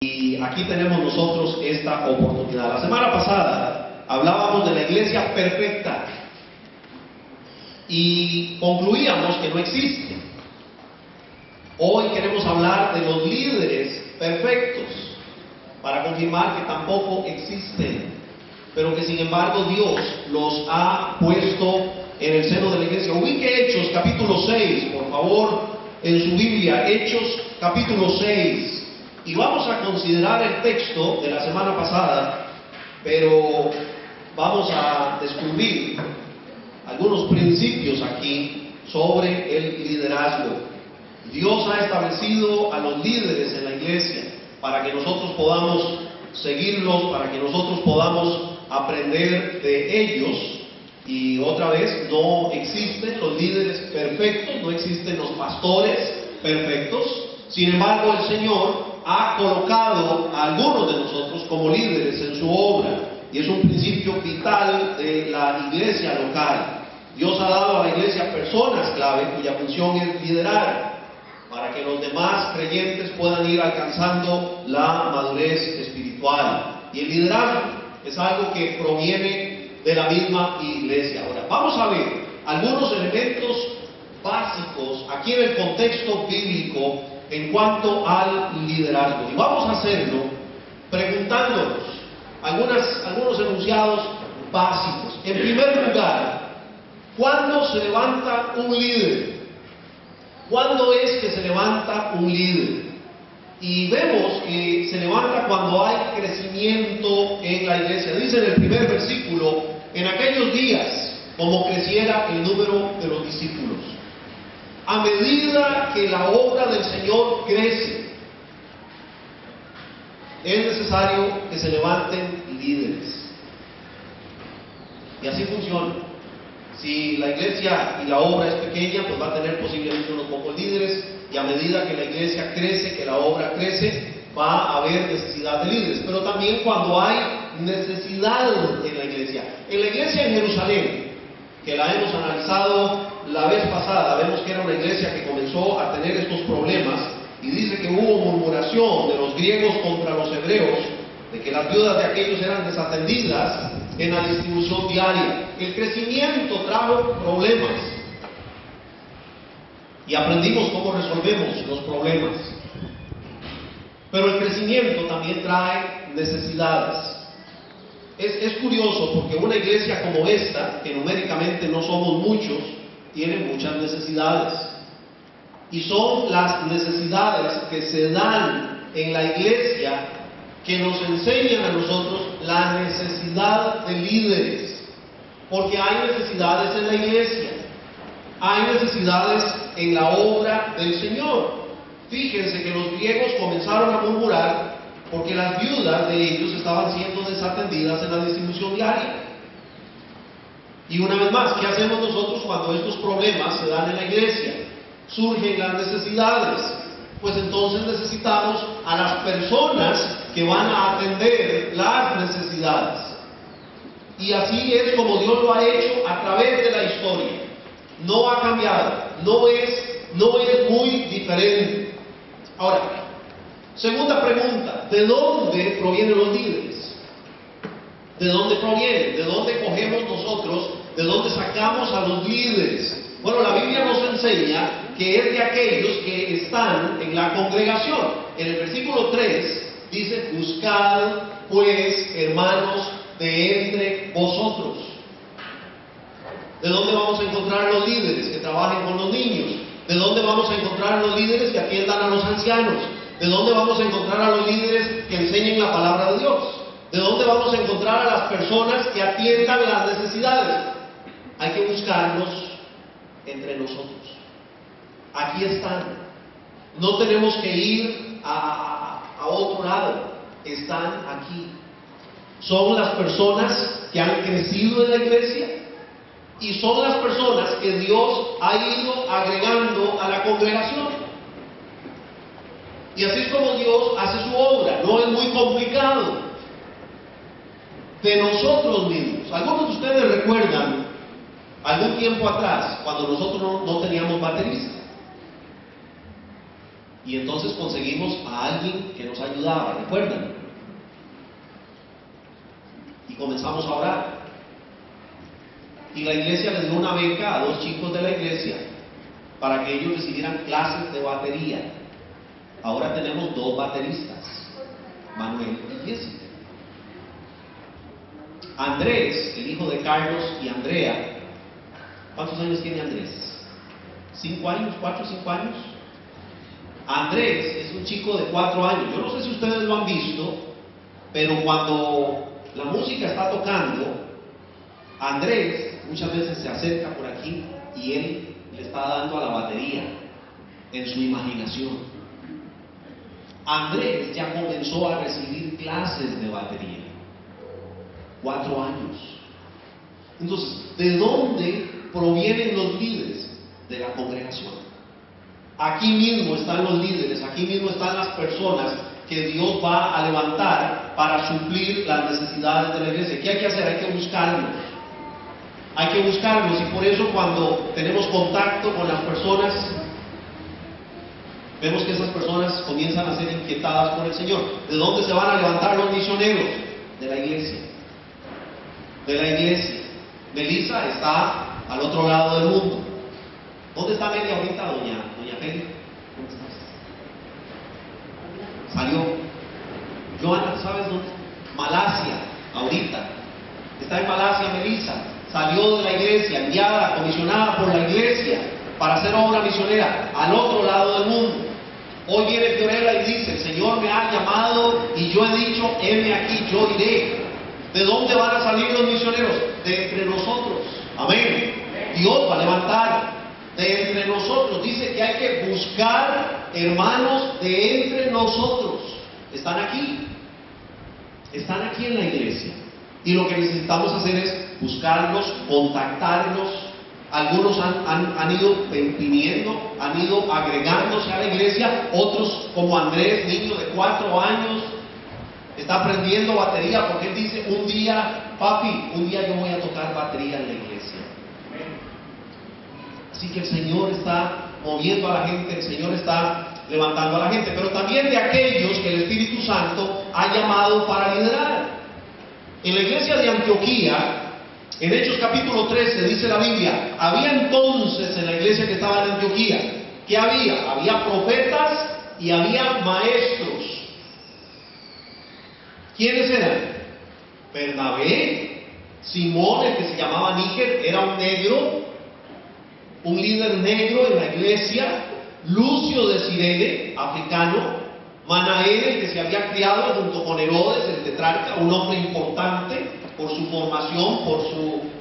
Y aquí tenemos nosotros esta oportunidad. La semana pasada hablábamos de la iglesia perfecta y concluíamos que no existe. Hoy queremos hablar de los líderes perfectos para confirmar que tampoco existen, pero que sin embargo Dios los ha puesto en el seno de la iglesia. Ubique Hechos capítulo 6, por favor, en su Biblia, Hechos capítulo 6. Y vamos a considerar el texto de la semana pasada, pero vamos a descubrir algunos principios aquí sobre el liderazgo. Dios ha establecido a los líderes en la iglesia para que nosotros podamos seguirlos, para que nosotros podamos aprender de ellos. Y otra vez, no existen los líderes perfectos, no existen los pastores perfectos. Sin embargo, el Señor ha colocado a algunos de nosotros como líderes en su obra, y es un principio vital de la iglesia local. Dios ha dado a la iglesia personas clave cuya función es liderar, para que los demás creyentes puedan ir alcanzando la madurez espiritual. Y el liderazgo es algo que proviene de la misma iglesia. Ahora, vamos a ver algunos elementos básicos aquí en el contexto bíblico en cuanto al liderazgo. Y vamos a hacerlo preguntándonos algunos enunciados básicos. En primer lugar, ¿cuándo se levanta un líder? ¿Cuándo es que se levanta un líder? Y vemos que se levanta cuando hay crecimiento en la iglesia. Dice en el primer versículo: en aquellos días, como creciera el número de los discípulos. A medida que la obra del Señor crece, es necesario que se levanten líderes. Y así funciona. Si la iglesia y la obra es pequeña, pues va a tener posiblemente unos pocos líderes, y a medida que la iglesia crece, que la obra crece, va a haber necesidad de líderes. Pero también cuando hay necesidad en la iglesia. En la iglesia en Jerusalén, que la hemos analizado la vez pasada, vemos que era una iglesia que comenzó a tener estos problemas, y dice que hubo murmuración de los griegos contra los hebreos, de que las viudas de aquellos eran desatendidas en la distribución diaria. El crecimiento trajo problemas, y aprendimos cómo resolvemos los problemas. Pero el crecimiento también trae necesidades. Es curioso porque una iglesia como esta, que numéricamente no somos muchos, tiene muchas necesidades. Y son las necesidades que se dan en la iglesia que nos enseñan a nosotros la necesidad de líderes. Porque hay necesidades en la iglesia, hay necesidades en la obra del Señor. Fíjense que los griegos comenzaron a murmurar porque las viudas de ellos estaban siendo desatendidas en la distribución diaria. Y una vez más, ¿qué hacemos nosotros cuando estos problemas se dan en la iglesia? Surgen las necesidades. Pues entonces necesitamos a las personas que van a atender las necesidades. Y así es como Dios lo ha hecho a través de la historia. No ha cambiado, no es muy diferente. Ahora, segunda pregunta: ¿de dónde provienen los líderes? ¿De dónde provienen? ¿De dónde cogemos nosotros? ¿De dónde sacamos a los líderes? Bueno, la Biblia nos enseña que es de aquellos que están en la congregación. En el versículo 3 dice: buscad pues, hermanos, de entre vosotros. ¿De dónde vamos a encontrar los líderes que trabajen con los niños? ¿De dónde vamos a encontrar los líderes que atiendan a los ancianos? ¿De dónde vamos a encontrar a los líderes que enseñen la palabra de Dios? ¿De dónde vamos a encontrar a las personas que atiendan las necesidades? Hay que buscarlos entre nosotros. Aquí están. No tenemos que ir a otro lado. Están aquí. Son las personas que han crecido en la iglesia, y son las personas que Dios ha ido agregando a la congregación. Y así es como Dios hace su obra. No es muy complicado. De nosotros mismos. Algunos de ustedes recuerdan algún tiempo atrás, cuando nosotros no teníamos baterista. Y entonces conseguimos a alguien que nos ayudaba, ¿recuerdan? Y comenzamos a orar. Y la iglesia les dio una beca a 2 chicos de la iglesia para que ellos recibieran clases de batería. Ahora tenemos 2 bateristas, Manuel y Jessica. Andrés, el hijo de Carlos y Andrea, ¿cuántos años tiene Andrés? 5 años, 4 o 5 años. Andrés es un chico de 4 años. Yo no sé si ustedes lo han visto, pero cuando la música está tocando, Andrés muchas veces se acerca por aquí y él le está dando a la batería en su imaginación. Andrés ya comenzó a recibir clases de batería. 4 años. Entonces, ¿de dónde provienen los líderes? De la congregación. Aquí mismo están los líderes, aquí mismo están las personas que Dios va a levantar para suplir las necesidades de la iglesia. ¿Qué hay que hacer? Hay que buscarlos. Hay que buscarlos, y por eso cuando tenemos contacto con las personas, vemos que esas personas comienzan a ser inquietadas por el Señor. ¿De dónde se van a levantar los misioneros? De la iglesia. De la iglesia. Melissa está al otro lado del mundo. ¿Dónde está Meli ahorita, doña Meli? ¿Dónde estás? Salió. Joana, ¿sabes dónde? Malasia, ahorita. Está en Malasia, Melissa. Salió de la iglesia, enviada, comisionada por la iglesia para hacer obra misionera al otro lado del mundo. Hoy viene Fiorella y dice: el Señor me ha llamado y yo he dicho, heme aquí, yo iré. ¿De dónde van a salir los misioneros? De entre nosotros. Amén. Dios va a levantar de entre nosotros. Dice que hay que buscar hermanos de entre nosotros. Están aquí. Están aquí en la iglesia. Y lo que necesitamos hacer es buscarlos, contactarlos. Algunos han ido viniendo, han ido agregándose a la iglesia. Otros, como Andrés, niño de 4 años, está aprendiendo batería porque él dice: un día, papi, un día yo voy a tocar batería en la iglesia. Así que el Señor está moviendo a la gente, el Señor está levantando a la gente, pero también de aquellos que el Espíritu Santo ha llamado para liderar. En la iglesia de Antioquía, en Hechos capítulo 13, dice la Biblia, había entonces en la iglesia que estaba en Antioquía, ¿qué había? Había profetas y había maestros. ¿Quiénes eran? Bernabé, Simón, el que se llamaba Níger, era un negro, un líder negro en la iglesia, Lucio de Cirene, africano, Manaén, el que se había criado junto con Herodes, el tetrarca, un hombre importante por su formación,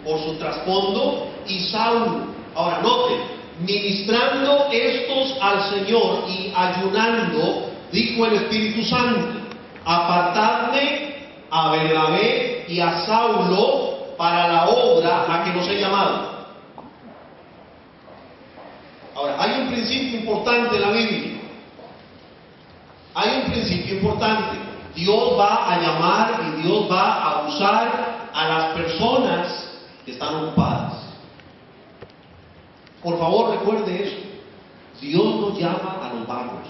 por su trasfondo, y Saulo. Ahora noten, ministrando estos al Señor y ayunando, dijo el Espíritu Santo: apartadme a Bernabé y a Saulo para la obra a que los he llamado. Ahora, hay un principio importante en la Biblia. Hay un principio importante. Dios va a llamar y Dios va a usar a las personas que están ocupadas. Por favor, recuerde eso. Dios no llama a los vagos.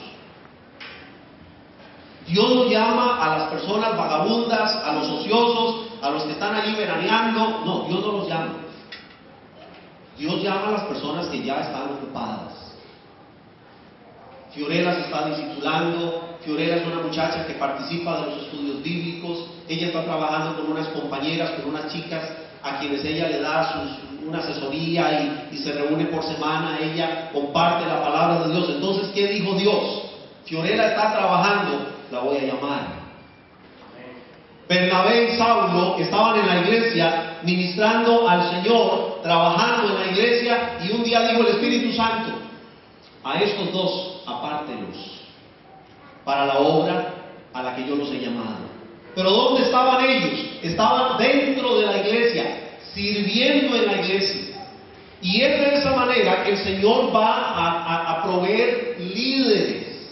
Dios no llama a las personas vagabundas, a los ociosos, a los que están allí veraneando. No, Dios no los llama. Dios llama a las personas que ya están ocupadas. Fiorella se está discipulando. Fiorella es una muchacha que participa de los estudios bíblicos. Ella está trabajando con unas compañeras, con unas chicas a quienes ella le da una asesoría y se reúne por semana. Ella comparte la palabra de Dios. Entonces, ¿qué dijo Dios? Fiorella está trabajando, la voy a llamar. Bernabé y Saulo estaban en la iglesia ministrando al Señor, trabajando en la iglesia, y un día dijo el Espíritu Santo: a estos 2 apártelos para la obra a la que yo los he llamado. Pero ¿dónde estaban ellos? Estaban dentro de la iglesia, sirviendo en la iglesia. Y es de esa manera que el Señor va a proveer líderes.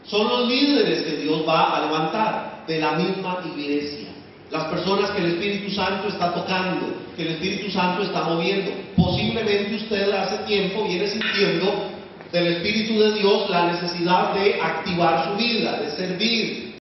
Son los líderes que Dios va a levantar de la misma iglesia. Las personas que el Espíritu Santo está tocando, que el Espíritu Santo está moviendo. Posiblemente usted hace tiempo viene sintiendo del Espíritu de Dios la necesidad de activar su vida, de servir,